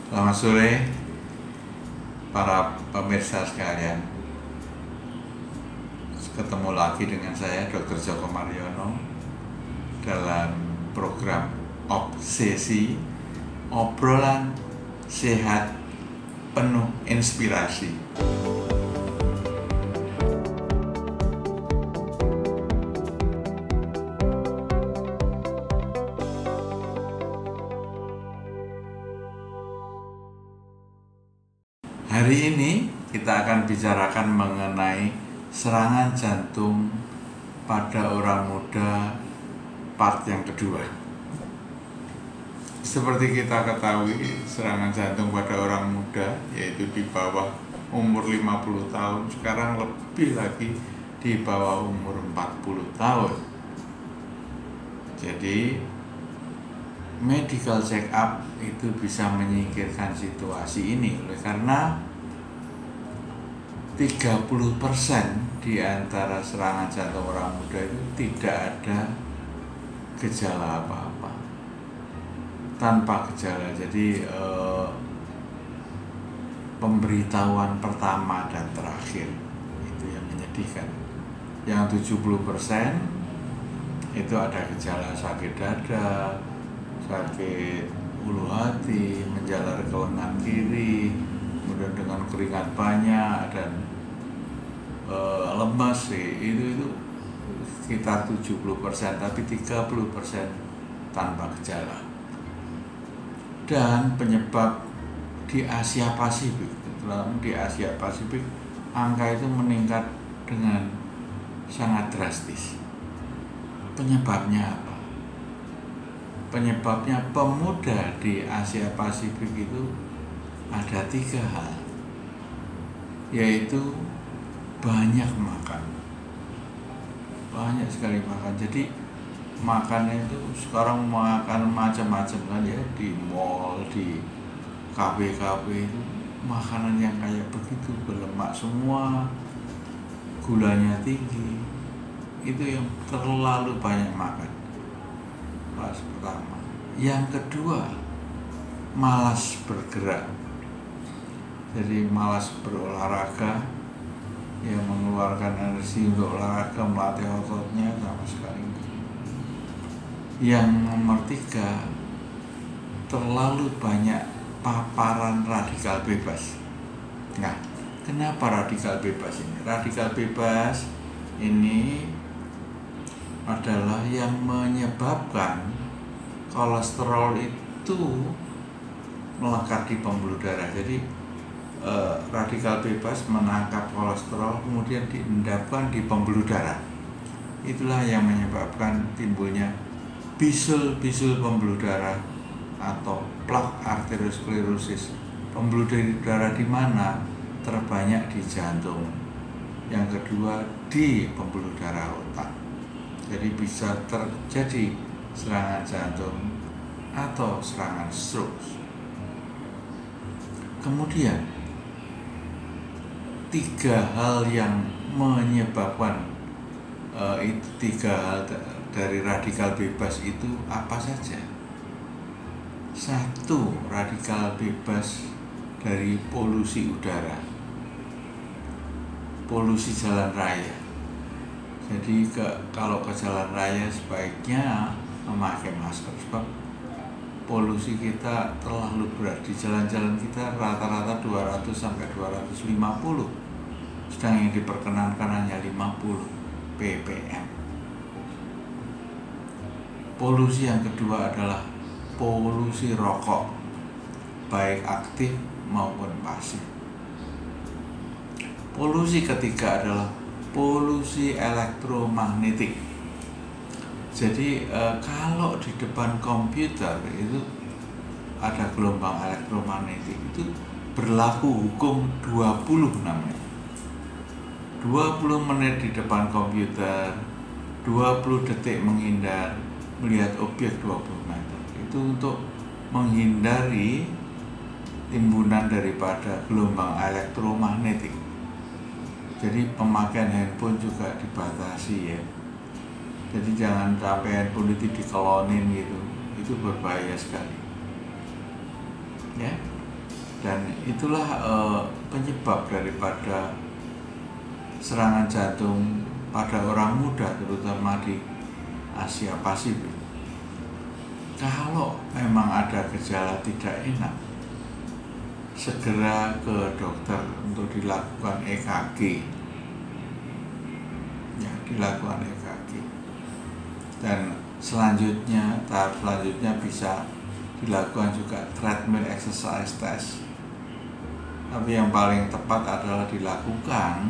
Selamat sore para pemirsa sekalian. Ketemu lagi dengan saya Dr. Joko Mariono dalam program Obsesi, obrolan sehat penuh inspirasi. Hari ini kita akan bicarakan mengenai serangan jantung pada orang muda part yang kedua. Seperti kita ketahui, serangan jantung pada orang muda yaitu di bawah umur 50 tahun, sekarang lebih lagi di bawah umur 40 tahun. Jadi medical check up itu bisa menyingkirkan situasi ini, oleh karena 30% di antara serangan jantung orang muda itu tidak ada gejala apa-apa, tanpa gejala. Jadi pemberitahuan pertama dan terakhir itu yang menyedihkan. Yang 70% itu ada gejala sakit dada, sakit ulu hati, menjalar ke lengan kiri, kemudian dengan keringat banyak dan lemas itu sekitar 70%, tapi 30% tanpa gejala. Dan penyebab di Asia Pasifik, terutama di Asia Pasifik, angka itu meningkat dengan sangat drastis. Penyebabnya apa? Penyebabnya pemuda di Asia Pasifik itu ada 3 hal, yaitu banyak makan, banyak sekali makan. Jadi makannya itu sekarang makan macam-macam kan ya, di mall, di kafe-kafe itu makanan yang kayak begitu, berlemak semua, gulanya tinggi, itu yang terlalu banyak makan. Kelas pertama. Yang kedua, malas bergerak. Jadi malas berolahraga, yang mengeluarkan energi untuk olahraga, melatih ototnya sama sekali. Yang nomor 3, terlalu banyak paparan radikal bebas. Nah, kenapa radikal bebas ini? Radikal bebas ini adalah yang menyebabkan kolesterol itu melekat di pembuluh darah. Jadi radikal bebas menangkap kolesterol kemudian diendapkan di pembuluh darah. Itulah yang menyebabkan timbulnya bisul-bisul pembuluh darah atau plak arteriosklerosis. Pembuluh darah di mana? Terbanyak di jantung. Yang kedua di pembuluh darah otak. Jadi bisa terjadi serangan jantung atau serangan stroke. Kemudian 3 hal yang menyebabkan itu 3 hal dari radikal bebas itu apa saja? 1, radikal bebas dari polusi udara, polusi jalan raya. Jadi kalau ke jalan raya sebaiknya memakai masker, sebab polusi kita terlalu berat. Di jalan-jalan kita rata-rata 200 sampai 250, sedang yang diperkenankan hanya 50 ppm. Polusi yang kedua adalah polusi rokok, baik aktif maupun pasif. Polusi ketiga adalah polusi elektromagnetik. Jadi kalau di depan komputer itu ada gelombang elektromagnetik, itu berlaku hukum 20 namanya. 20 menit di depan komputer, 20 detik menghindar, melihat objek 20 meter. Itu untuk menghindari timbunan daripada gelombang elektromagnetik. Jadi pemakaian handphone juga dibatasi ya. Jadi jangan sampai handphone itu dikelonin gitu, itu berbahaya sekali. Ya. Dan itulah penyebab daripada serangan jantung pada orang muda, terutama di Asia Pasifik. Kalau memang ada gejala tidak enak, segera ke dokter untuk dilakukan EKG. Ya, dilakukan EKG. Dan selanjutnya, tahap selanjutnya bisa dilakukan juga treadmill exercise test. Tapi yang paling tepat adalah dilakukan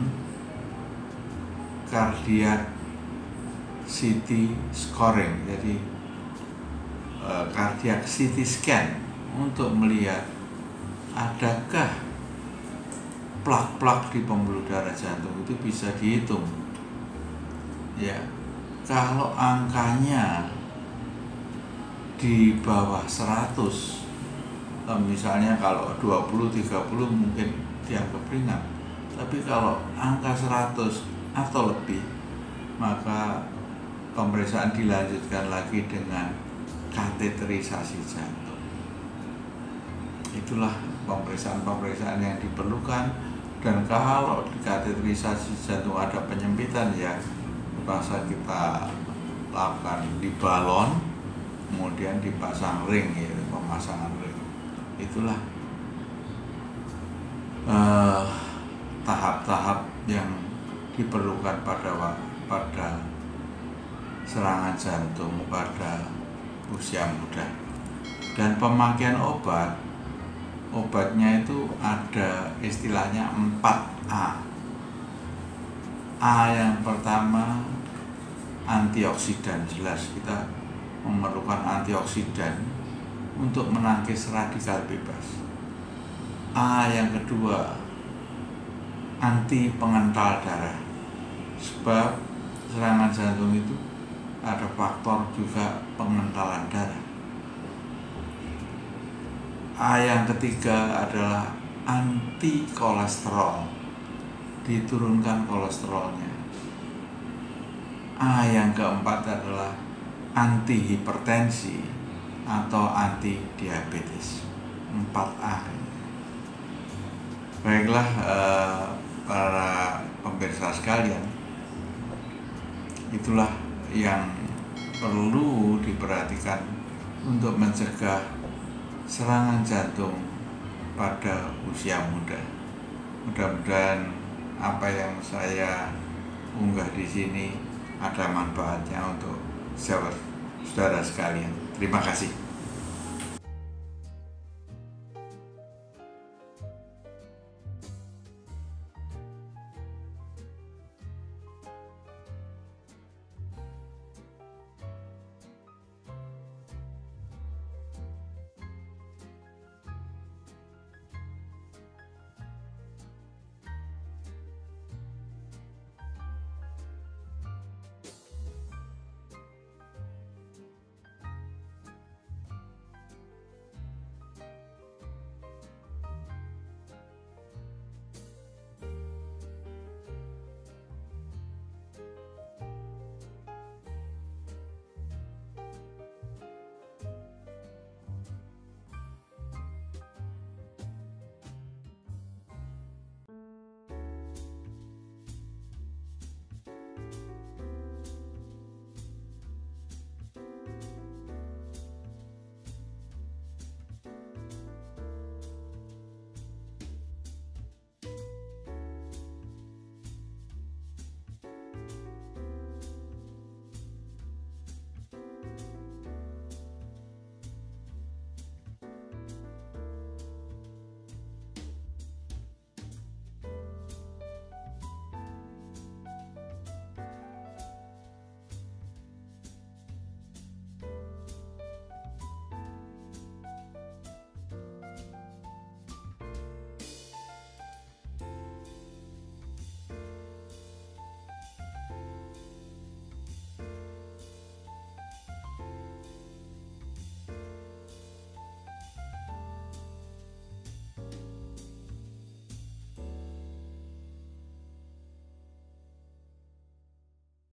cardiac CT scoring, jadi cardiac CT scan untuk melihat adakah plak-plak di pembuluh darah jantung. Itu bisa dihitung. Ya, kalau angkanya di bawah 100, misalnya kalau 20-30 mungkin dianggap ringan, tapi kalau angka 100 atau lebih, maka pemeriksaan dilanjutkan lagi dengan kateterisasi jantung. Itulah pemeriksaan-pemeriksaan yang diperlukan. Dan kalau di kateterisasi jantung ada penyempitan, ya terpaksa kita lakukan di balon, kemudian dipasang ring, yaitu pemasangan ring. Itulah tahap-tahap yang diperlukan pada serangan jantung pada usia muda. Dan pemakaian obatnya itu ada istilahnya 4A. A yang pertama antioksidan, jelas kita memerlukan antioksidan untuk menangkis radikal bebas. A yang kedua anti pengental darah, sebab serangan jantung itu ada faktor juga pengentalan darah. A yang ketiga adalah anti kolesterol, diturunkan kolesterolnya. A yang keempat adalah anti hipertensi atau anti diabetes. 4A. Baiklah, para pemirsa sekalian, itulah yang perlu diperhatikan untuk mencegah serangan jantung pada usia muda. Mudah-mudahan apa yang saya unggah di sini ada manfaatnya untuk saudara sekalian. Terima kasih.